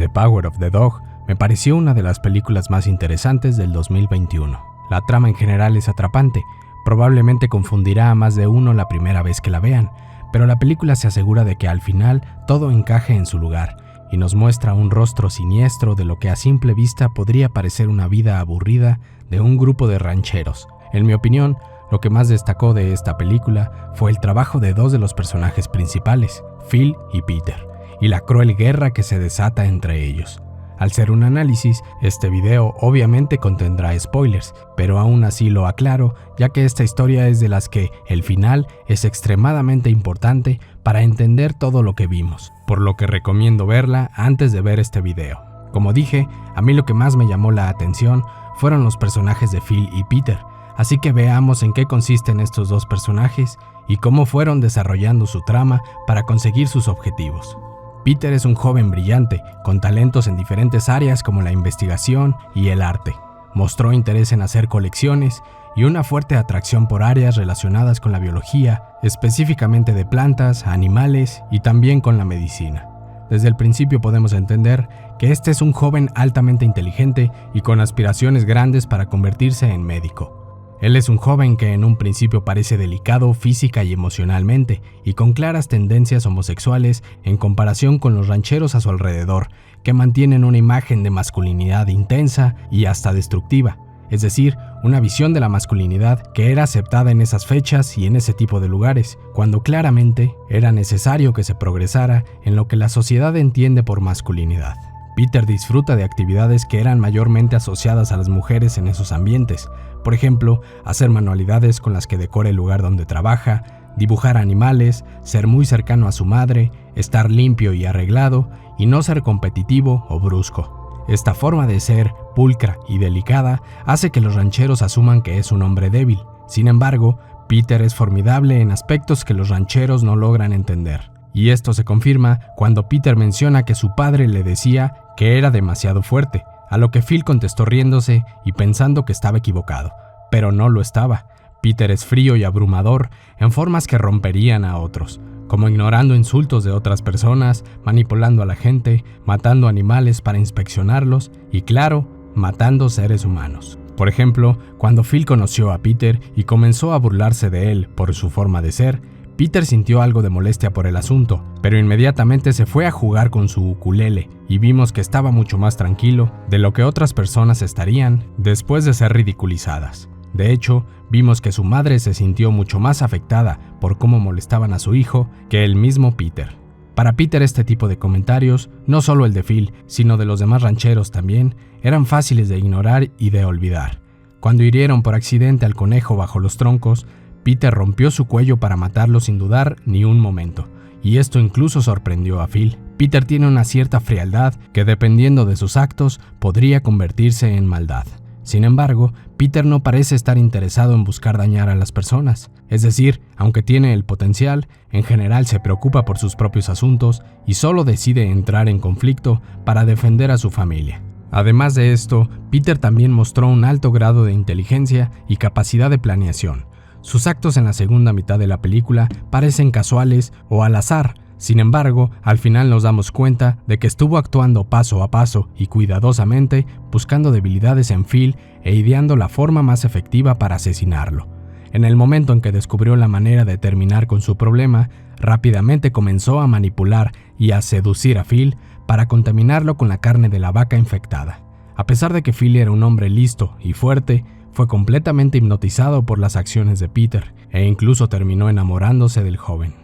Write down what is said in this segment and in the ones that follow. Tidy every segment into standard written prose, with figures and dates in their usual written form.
The Power of the Dog me pareció una de las películas más interesantes del 2021. La trama en general es atrapante, probablemente confundirá a más de uno la primera vez que la vean, pero la película se asegura de que al final todo encaje en su lugar y nos muestra un rostro siniestro de lo que a simple vista podría parecer una vida aburrida de un grupo de rancheros. En mi opinión, lo que más destacó de esta película fue el trabajo de dos de los personajes principales, Phil y Peter, y la cruel guerra que se desata entre ellos. Al ser un análisis, este video obviamente contendrá spoilers, pero aún así lo aclaro, ya que esta historia es de las que el final es extremadamente importante para entender todo lo que vimos, por lo que recomiendo verla antes de ver este video. Como dije, a mí lo que más me llamó la atención fueron los personajes de Phil y Peter, así que veamos en qué consisten estos dos personajes y cómo fueron desarrollando su trama para conseguir sus objetivos. Peter es un joven brillante, con talentos en diferentes áreas como la investigación y el arte. Mostró interés en hacer colecciones y una fuerte atracción por áreas relacionadas con la biología, específicamente de plantas, animales y también con la medicina. Desde el principio podemos entender que este es un joven altamente inteligente y con aspiraciones grandes para convertirse en médico. Él es un joven que en un principio parece delicado física y emocionalmente y con claras tendencias homosexuales en comparación con los rancheros a su alrededor, que mantienen una imagen de masculinidad intensa y hasta destructiva, es decir, una visión de la masculinidad que era aceptada en esas fechas y en ese tipo de lugares, cuando claramente era necesario que se progresara en lo que la sociedad entiende por masculinidad. Peter disfruta de actividades que eran mayormente asociadas a las mujeres en esos ambientes, por ejemplo, hacer manualidades con las que decora el lugar donde trabaja, dibujar animales, ser muy cercano a su madre, estar limpio y arreglado y no ser competitivo o brusco. Esta forma de ser, pulcra y delicada, hace que los rancheros asuman que es un hombre débil. Sin embargo, Peter es formidable en aspectos que los rancheros no logran entender. Y esto se confirma cuando Peter menciona que su padre le decía que era demasiado fuerte, a lo que Phil contestó riéndose y pensando que estaba equivocado, pero no lo estaba. Peter es frío y abrumador en formas que romperían a otros, como ignorando insultos de otras personas, manipulando a la gente, matando animales para inspeccionarlos y, claro, matando seres humanos. Por ejemplo, cuando Phil conoció a Peter y comenzó a burlarse de él por su forma de ser, Peter sintió algo de molestia por el asunto, pero inmediatamente se fue a jugar con su ukulele y vimos que estaba mucho más tranquilo de lo que otras personas estarían después de ser ridiculizadas. De hecho, vimos que su madre se sintió mucho más afectada por cómo molestaban a su hijo que el mismo Peter. Para Peter este tipo de comentarios, no solo el de Phil, sino de los demás rancheros también, eran fáciles de ignorar y de olvidar. Cuando hirieron por accidente al conejo bajo los troncos, Peter rompió su cuello para matarlo sin dudar ni un momento, y esto incluso sorprendió a Phil. Peter tiene una cierta frialdad que, dependiendo de sus actos, podría convertirse en maldad. Sin embargo, Peter no parece estar interesado en buscar dañar a las personas. Es decir, aunque tiene el potencial, en general se preocupa por sus propios asuntos y solo decide entrar en conflicto para defender a su familia. Además de esto, Peter también mostró un alto grado de inteligencia y capacidad de planeación. Sus actos en la segunda mitad de la película parecen casuales o al azar. Sin embargo, al final nos damos cuenta de que estuvo actuando paso a paso y cuidadosamente, buscando debilidades en Phil e ideando la forma más efectiva para asesinarlo. En el momento en que descubrió la manera de terminar con su problema, rápidamente comenzó a manipular y a seducir a Phil para contaminarlo con la carne de la vaca infectada. A pesar de que Phil era un hombre listo y fuerte, fue completamente hipnotizado por las acciones de Peter e incluso terminó enamorándose del joven.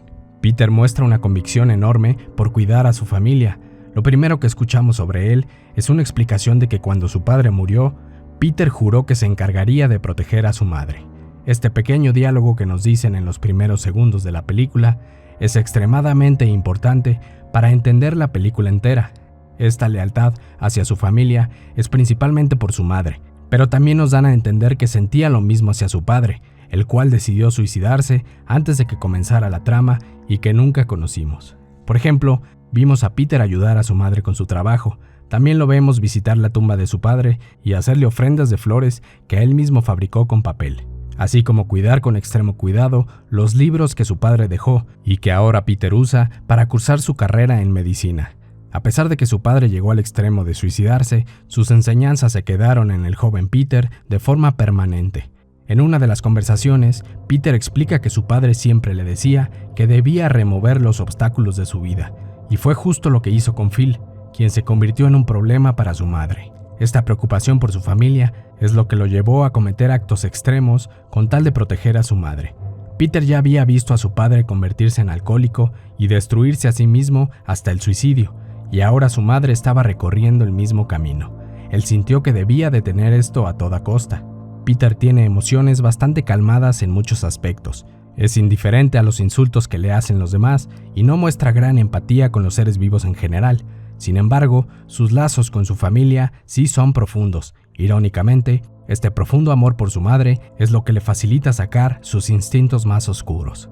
Peter muestra una convicción enorme por cuidar a su familia. Lo primero que escuchamos sobre él es una explicación de que cuando su padre murió, Peter juró que se encargaría de proteger a su madre. Este pequeño diálogo que nos dicen en los primeros segundos de la película es extremadamente importante para entender la película entera. Esta lealtad hacia su familia es principalmente por su madre, pero también nos dan a entender que sentía lo mismo hacia su padre, el cual decidió suicidarse antes de que comenzara la trama y que nunca conocimos. Por ejemplo, vimos a Peter ayudar a su madre con su trabajo. También lo vemos visitar la tumba de su padre y hacerle ofrendas de flores que él mismo fabricó con papel, así como cuidar con extremo cuidado los libros que su padre dejó y que ahora Peter usa para cursar su carrera en medicina. A pesar de que su padre llegó al extremo de suicidarse, sus enseñanzas se quedaron en el joven Peter de forma permanente. En una de las conversaciones, Peter explica que su padre siempre le decía que debía remover los obstáculos de su vida, y fue justo lo que hizo con Phil, quien se convirtió en un problema para su madre. Esta preocupación por su familia es lo que lo llevó a cometer actos extremos con tal de proteger a su madre. Peter ya había visto a su padre convertirse en alcohólico y destruirse a sí mismo hasta el suicidio, y ahora su madre estaba recorriendo el mismo camino. Él sintió que debía detener esto a toda costa. Peter tiene emociones bastante calmadas en muchos aspectos. Es indiferente a los insultos que le hacen los demás y no muestra gran empatía con los seres vivos en general. Sin embargo, sus lazos con su familia sí son profundos. Irónicamente, este profundo amor por su madre es lo que le facilita sacar sus instintos más oscuros.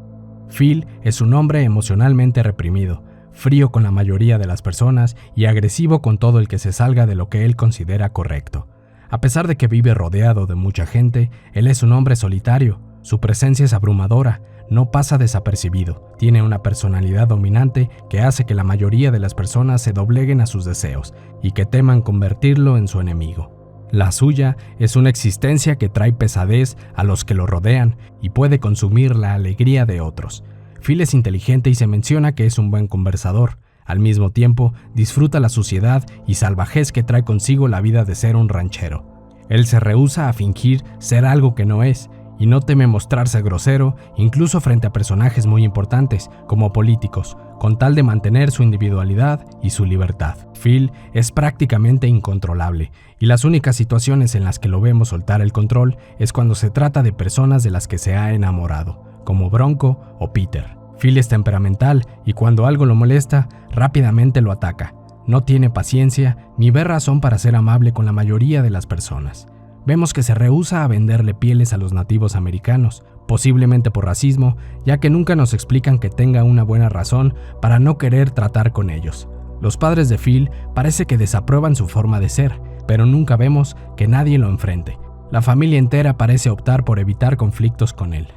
Phil es un hombre emocionalmente reprimido, frío con la mayoría de las personas y agresivo con todo el que se salga de lo que él considera correcto. A pesar de que vive rodeado de mucha gente, él es un hombre solitario. Su presencia es abrumadora, no pasa desapercibido. Tiene una personalidad dominante que hace que la mayoría de las personas se dobleguen a sus deseos y que teman convertirlo en su enemigo. La suya es una existencia que trae pesadez a los que lo rodean y puede consumir la alegría de otros. Phil es inteligente y se menciona que es un buen conversador. Al mismo tiempo, disfruta la suciedad y salvajez que trae consigo la vida de ser un ranchero. Él se rehúsa a fingir ser algo que no es y no teme mostrarse grosero, incluso frente a personajes muy importantes, como políticos, con tal de mantener su individualidad y su libertad. Phil es prácticamente incontrolable, y las únicas situaciones en las que lo vemos soltar el control es cuando se trata de personas de las que se ha enamorado, como Bronco o Peter. Phil es temperamental y cuando algo lo molesta, rápidamente lo ataca. No tiene paciencia ni ve razón para ser amable con la mayoría de las personas. Vemos que se rehúsa a venderle pieles a los nativos americanos, posiblemente por racismo, ya que nunca nos explican que tenga una buena razón para no querer tratar con ellos. Los padres de Phil parece que desaprueban su forma de ser, pero nunca vemos que nadie lo enfrente. La familia entera parece optar por evitar conflictos con él.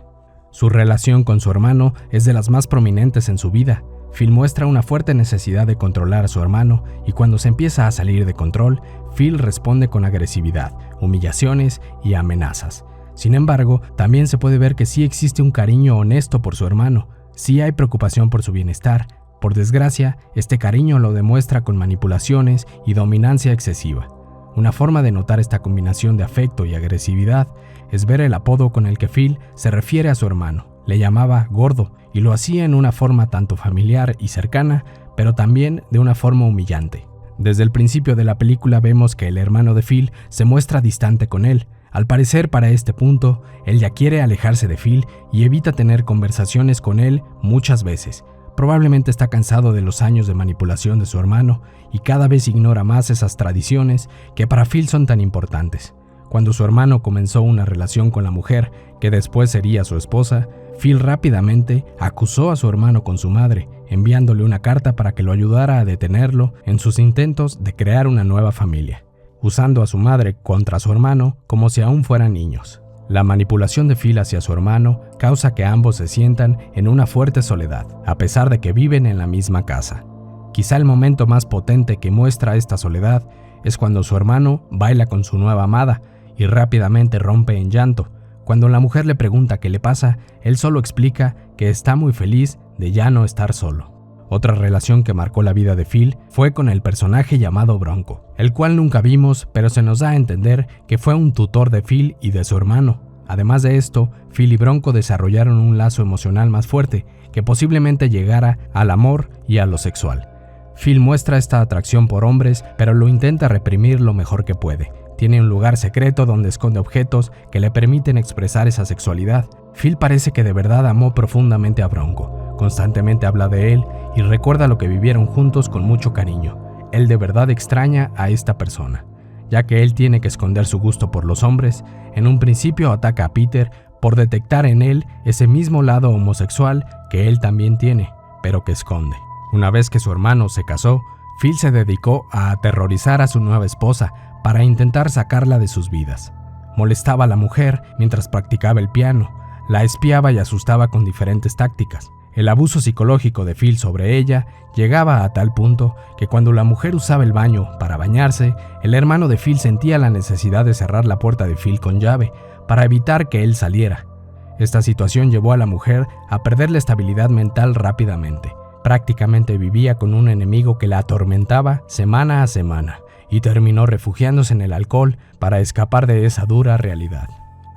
Su relación con su hermano es de las más prominentes en su vida. Phil muestra una fuerte necesidad de controlar a su hermano y cuando se empieza a salir de control, Phil responde con agresividad, humillaciones y amenazas. Sin embargo, también se puede ver que sí existe un cariño honesto por su hermano, sí hay preocupación por su bienestar. Por desgracia, este cariño lo demuestra con manipulaciones y dominancia excesiva. Una forma de notar esta combinación de afecto y agresividad es ver el apodo con el que Phil se refiere a su hermano. Le llamaba gordo y lo hacía en una forma tanto familiar y cercana, pero también de una forma humillante. Desde el principio de la película vemos que el hermano de Phil se muestra distante con él. Al parecer, para este punto, él ya quiere alejarse de Phil y evita tener conversaciones con él muchas veces. Probablemente está cansado de los años de manipulación de su hermano y cada vez ignora más esas tradiciones que para Phil son tan importantes. Cuando su hermano comenzó una relación con la mujer que después sería su esposa, Phil rápidamente acusó a su hermano con su madre, enviándole una carta para que lo ayudara a detenerlo en sus intentos de crear una nueva familia, usando a su madre contra su hermano como si aún fueran niños. La manipulación de Phil hacia su hermano causa que ambos se sientan en una fuerte soledad, a pesar de que viven en la misma casa. Quizá el momento más potente que muestra esta soledad es cuando su hermano baila con su nueva amada y rápidamente rompe en llanto. Cuando la mujer le pregunta qué le pasa, él solo explica que está muy feliz de ya no estar solo. Otra relación que marcó la vida de Phil fue con el personaje llamado Bronco, el cual nunca vimos, pero se nos da a entender que fue un tutor de Phil y de su hermano. Además de esto, Phil y Bronco desarrollaron un lazo emocional más fuerte, que posiblemente llegara al amor y a lo sexual. Phil muestra esta atracción por hombres, pero lo intenta reprimir lo mejor que puede. Tiene un lugar secreto donde esconde objetos que le permiten expresar esa sexualidad. Phil parece que de verdad amó profundamente a Bronco. Constantemente habla de él y recuerda lo que vivieron juntos con mucho cariño. Él de verdad extraña a esta persona. Ya que él tiene que esconder su gusto por los hombres, en un principio ataca a Peter por detectar en él ese mismo lado homosexual que él también tiene, pero que esconde. Una vez que su hermano se casó, Phil se dedicó a aterrorizar a su nueva esposa para intentar sacarla de sus vidas. Molestaba a la mujer mientras practicaba el piano, la espiaba y asustaba con diferentes tácticas. El abuso psicológico de Phil sobre ella llegaba a tal punto que cuando la mujer usaba el baño para bañarse, el hermano de Phil sentía la necesidad de cerrar la puerta de Phil con llave para evitar que él saliera. Esta situación llevó a la mujer a perder la estabilidad mental rápidamente. Prácticamente vivía con un enemigo que la atormentaba semana a semana y terminó refugiándose en el alcohol para escapar de esa dura realidad.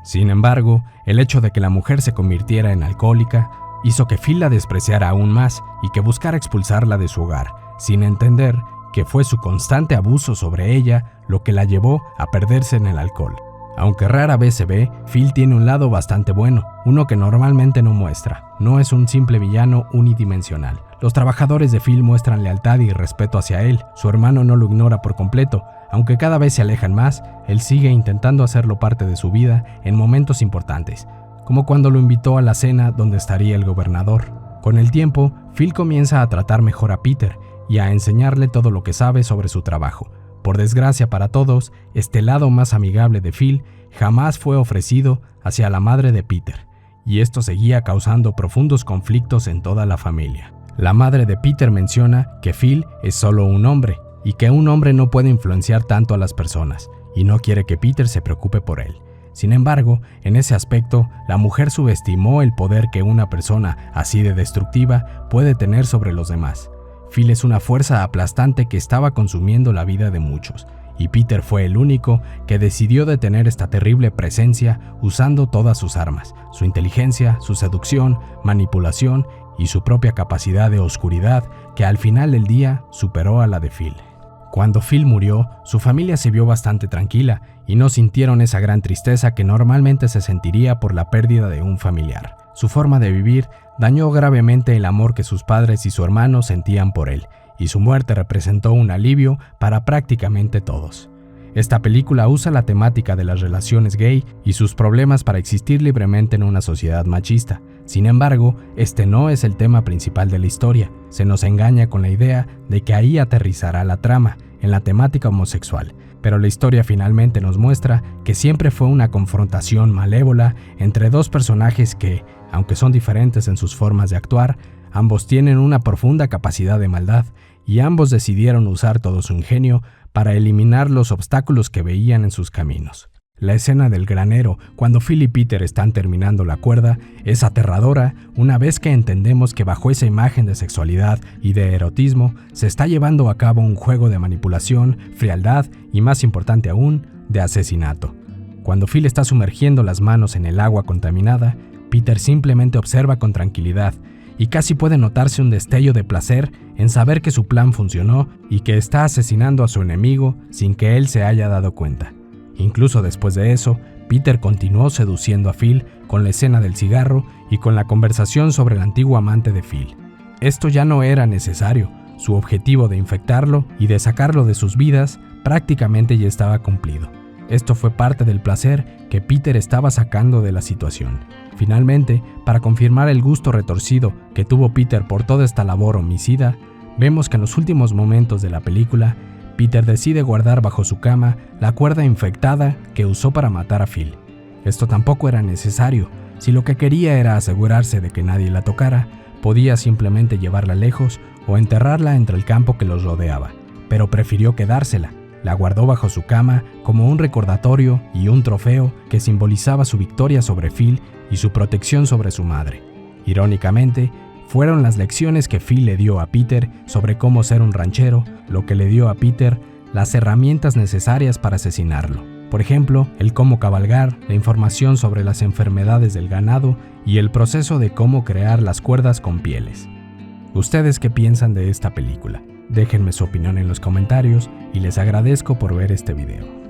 Sin embargo, el hecho de que la mujer se convirtiera en alcohólica hizo que Phil la despreciara aún más y que buscara expulsarla de su hogar, sin entender que fue su constante abuso sobre ella lo que la llevó a perderse en el alcohol. Aunque rara vez se ve, Phil tiene un lado bastante bueno, uno que normalmente no muestra. No es un simple villano unidimensional. Los trabajadores de Phil muestran lealtad y respeto hacia él. Su hermano no lo ignora por completo. Aunque cada vez se alejan más, él sigue intentando hacerlo parte de su vida en momentos importantes, como cuando lo invitó a la cena donde estaría el gobernador. Con el tiempo, Phil comienza a tratar mejor a Peter y a enseñarle todo lo que sabe sobre su trabajo. Por desgracia para todos, este lado más amigable de Phil jamás fue ofrecido hacia la madre de Peter, y esto seguía causando profundos conflictos en toda la familia. La madre de Peter menciona que Phil es solo un hombre, y que un hombre no puede influenciar tanto a las personas, y no quiere que Peter se preocupe por él. Sin embargo, en ese aspecto, la mujer subestimó el poder que una persona así de destructiva puede tener sobre los demás. Phil es una fuerza aplastante que estaba consumiendo la vida de muchos, y Peter fue el único que decidió detener esta terrible presencia usando todas sus armas, su inteligencia, su seducción, manipulación y su propia capacidad de oscuridad que al final del día superó a la de Phil. Cuando Phil murió, su familia se vio bastante tranquila y no sintieron esa gran tristeza que normalmente se sentiría por la pérdida de un familiar. Su forma de vivir dañó gravemente el amor que sus padres y su hermano sentían por él, y su muerte representó un alivio para prácticamente todos. Esta película usa la temática de las relaciones gay y sus problemas para existir libremente en una sociedad machista. Sin embargo, este no es el tema principal de la historia. Se nos engaña con la idea de que ahí aterrizará la trama, en la temática homosexual. Pero la historia finalmente nos muestra que siempre fue una confrontación malévola entre dos personajes que, aunque son diferentes en sus formas de actuar, ambos tienen una profunda capacidad de maldad y ambos decidieron usar todo su ingenio para eliminar los obstáculos que veían en sus caminos. La escena del granero, cuando Phil y Peter están terminando la cuerda, es aterradora una vez que entendemos que bajo esa imagen de sexualidad y de erotismo se está llevando a cabo un juego de manipulación, frialdad y, más importante aún, de asesinato. Cuando Phil está sumergiendo las manos en el agua contaminada, Peter simplemente observa con tranquilidad y casi puede notarse un destello de placer en saber que su plan funcionó y que está asesinando a su enemigo sin que él se haya dado cuenta. Incluso después de eso, Peter continuó seduciendo a Phil con la escena del cigarro y con la conversación sobre el antiguo amante de Phil. Esto ya no era necesario. Su objetivo de infectarlo y de sacarlo de sus vidas prácticamente ya estaba cumplido. Esto fue parte del placer que Peter estaba sacando de la situación. Finalmente, para confirmar el gusto retorcido que tuvo Peter por toda esta labor homicida, vemos que en los últimos momentos de la película, Peter decide guardar bajo su cama la cuerda infectada que usó para matar a Phil. Esto tampoco era necesario. Si lo que quería era asegurarse de que nadie la tocara, podía simplemente llevarla lejos o enterrarla entre el campo que los rodeaba, pero prefirió quedársela. La guardó bajo su cama como un recordatorio y un trofeo que simbolizaba su victoria sobre Phil y su protección sobre su madre. Irónicamente, fueron las lecciones que Phil le dio a Peter sobre cómo ser un ranchero lo que le dio a Peter las herramientas necesarias para asesinarlo. Por ejemplo, el cómo cabalgar, la información sobre las enfermedades del ganado y el proceso de cómo crear las cuerdas con pieles. ¿Ustedes qué piensan de esta película? Déjenme su opinión en los comentarios y les agradezco por ver este video.